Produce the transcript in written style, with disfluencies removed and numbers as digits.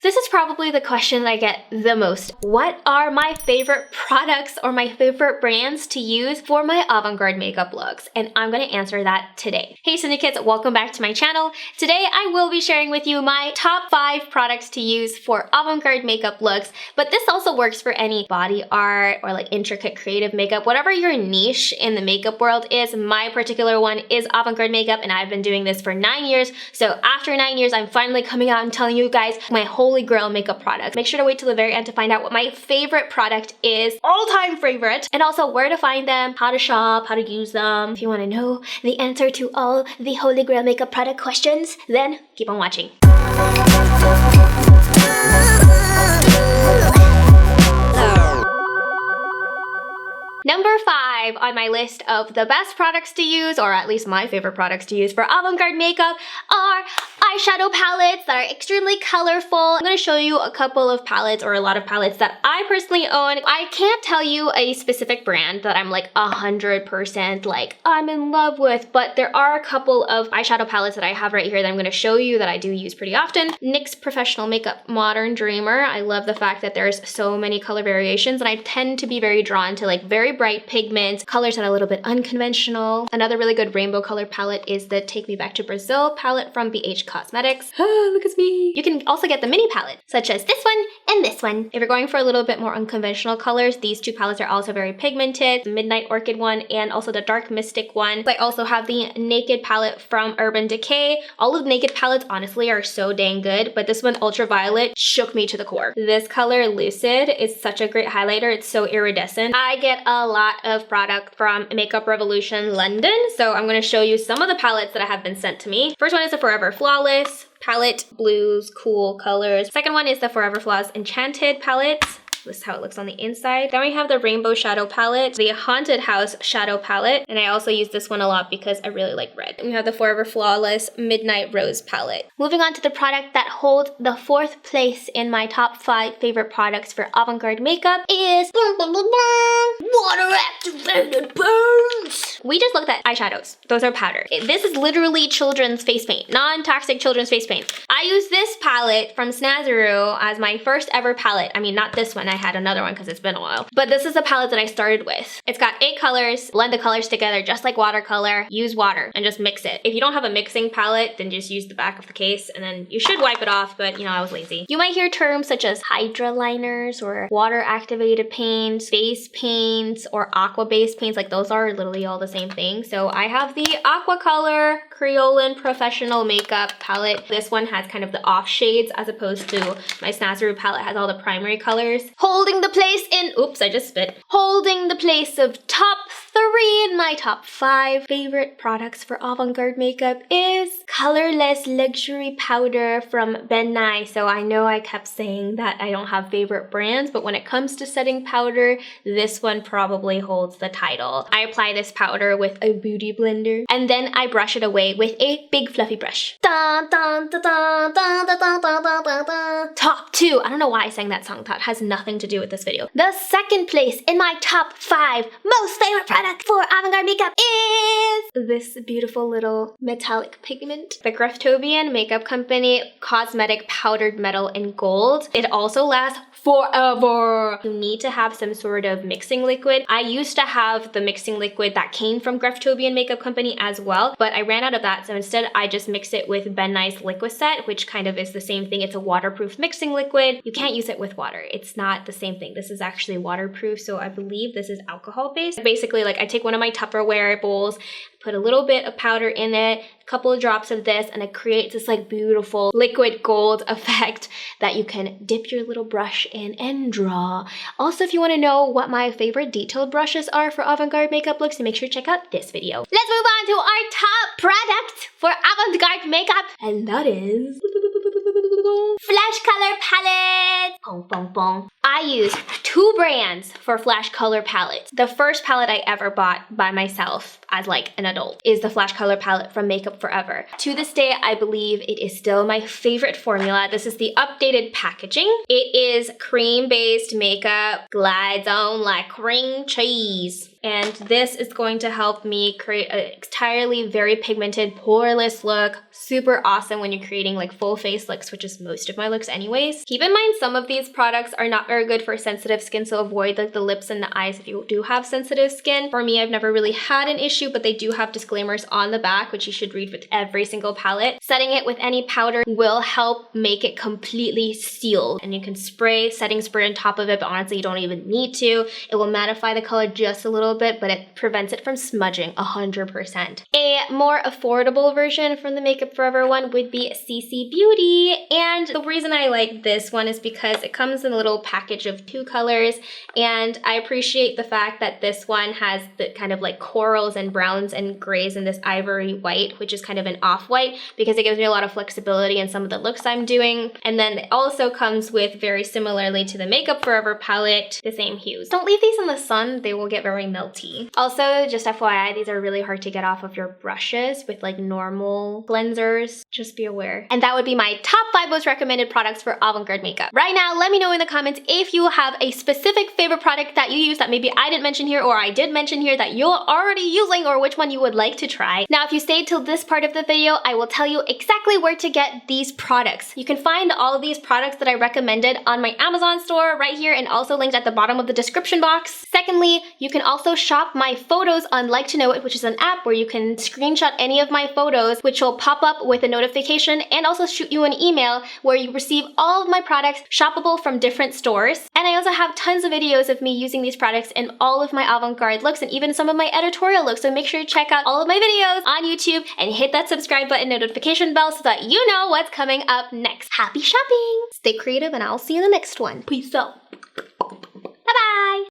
This is probably the question that I get the most. What are my favorite products or my favorite brands to use for my avant-garde makeup looks? And I'm gonna answer that today. Hey syndicates, welcome back to my channel. Today I will be sharing with you my top 5 products to use for avant-garde makeup looks, but this also works for any body art or like intricate creative makeup. Whatever your niche in the makeup world is, my particular one is avant-garde makeup, and I've been doing this for 9 years. So after 9 years, I'm finally coming out and telling you guys my holy grail makeup products. Make sure to wait till the very end to find out what my favorite product is, all-time favorite, and also where to find them, how to shop, how to use them. If you want to know the answer to all the holy grail makeup product questions, then keep on watching. Number 5 on my list of the best products to use, or at least my favorite products to use for avant-garde makeup, are eyeshadow palettes that are extremely colorful. I'm going to show you a couple of palettes, or a lot of palettes that I personally own. I can't tell you a specific brand that I'm like 100% like I'm in love with, but there are a couple of eyeshadow palettes that I have right here that I'm going to show you that I do use pretty often. NYX Professional Makeup Modern Dreamer. I love the fact that there's so many color variations, and I tend to be very drawn to like very bright pigments, colors that are a little bit unconventional. Another really good rainbow color palette is the Take Me Back to Brazil palette from BH Cosmetics. Look at me. You can also get the mini palette, such as this one and this one. If you're going for a little bit more unconventional colors, these two palettes are also very pigmented. The Midnight Orchid one and also the Dark Mystic one. I also have the Naked palette from Urban Decay. All of the Naked palettes honestly are so dang good, but this one, Ultraviolet, shook me to the core. This color, Lucid, is such a great highlighter. It's so iridescent. I get a lot of product from Makeup Revolution London, so I'm going to show you some of the palettes that have been sent to me. First one is the Forever Flawless palette, blues, cool colors. Second one is the Forever Flaws Enchanted palette. This is how it looks on the inside. Then we have the Rainbow Shadow palette, the Haunted House Shadow palette, and I also use this one a lot because I really like red. And we have the Forever Flawless Midnight Rose palette. Moving on to the product that holds the 4th place in my top 5 favorite products for avant-garde makeup is Water Activated Burns. We just looked at eyeshadows. Those are powder. This is literally children's face paint, non-toxic children's face paint. I use this palette from Snazaroo as my first ever palette. I mean, not this one. I had another one because it's been a while. But this is the palette that I started with. It's got 8 colors. Blend the colors together just like watercolor. Use water and just mix it. If you don't have a mixing palette, then just use the back of the case and then you should wipe it off, but you know, I was lazy. You might hear terms such as hydra liners or water activated paints, base paints, or aqua base paints. Like those are literally all the same thing. So I have the Aqua Color Creolan Professional Makeup palette. This one has kind of the off shades as opposed to my Snazaroo palette has all the primary colors. Holding the place in, oops, I just spit. Holding the place of top 3 in my top 5 favorite products for avant-garde makeup is Colorless Luxury Powder from Ben Nye. So I know I kept saying that I don't have favorite brands, but when it comes to setting powder, this one probably holds the title. I apply this powder with a beauty blender and then I brush it away with a big fluffy brush. Dun, dun, dun, dun, dun, dun, dun, dun, dun, dun, dun. Top 2. I don't know why I sang that song. That has nothing to do with this video. The 2nd place in my top 5 most favorite product for avant-garde makeup is this beautiful little metallic pigment. The Graftobian Makeup Company Cosmetic Powdered Metal in Gold. It also lasts forever. You need to have some sort of mixing liquid. I used to have the mixing liquid that came from Graftobian Makeup Company as well, but I ran out of that, so instead I just mix it with Ben Nye's Liquiset, which kind of is the same thing. It's a waterproof mixing liquid. You can't use it with water. It's not the same thing. This is actually waterproof, so I believe this is alcohol based. Basically, like I take one of my Tupperware bowls, put a little bit of powder in it, a couple of drops of this, and it creates this like beautiful liquid gold effect that you can dip your little brush in and draw. Also, if you want to know what my favorite detailed brushes are for avant-garde makeup looks, make sure to check out this video. Let's move on to our top product for avant-garde makeup, and that is Flash Color Palette. Pong, pong, pong. I use 2 brands for Flash Color palettes. The first palette I ever bought by myself as like an adult is the Flash Color palette from Makeup Forever. To this day, I believe it is still my favorite formula. This is the updated packaging. It is cream-based makeup, glides on like cream cheese. And this is going to help me create an entirely very pigmented, poreless look. Super awesome when you're creating like full face looks, which is most of my looks anyways. Keep in mind some of these products are not very good for sensitive skin, so avoid like the lips and the eyes if you do have sensitive skin. For me, I've never really had an issue, but they do have disclaimers on the back, which you should read with every single palette. Setting it with any powder will help make it completely sealed, and you can spray setting spray on top of it, but honestly you don't even need to. It will mattify the color just a little bit, but it prevents it from smudging 100%. A more affordable version from the Makeup Forever one would be CC Beauty, and the reason I like this one is because it comes in a little package of 2 colors, and I appreciate the fact that this one has the kind of like corals and browns and grays and this ivory white, which is kind of an off-white, because it gives me a lot of flexibility in some of the looks I'm doing. And then it also comes with, very similarly to the Makeup Forever palette, the same hues. Don't leave these in the sun, they will get very melty. Also, just FYI, these are really hard to get off of your brushes with like normal cleansers. Just be aware. And that would be my top 5 most recommended products for Avant-Garde makeup. Right now, let me know in the comments if you have a specific favorite product that you use that maybe I didn't mention here or I did mention here that you're already using, or which one you would like to try. Now, if you stayed till this part of the video, I will tell you exactly where to get these products. You can find all of these products that I recommended on my Amazon store right here, and also linked at the bottom of the description box. Secondly, you can also shop my photos on Like to Know It, which is an app where you can screenshot any of my photos, which will pop up with a notification and also shoot you an email where you receive all of my products shoppable from different stores. And I also have tons of videos of me using these products in all of my avant-garde looks and even some of my editorial looks, so make sure to check out all of my videos on YouTube and hit that subscribe button and notification bell so that you know what's coming up next. Happy shopping! Stay creative and I'll see you in the next one. Peace out. Bye-bye!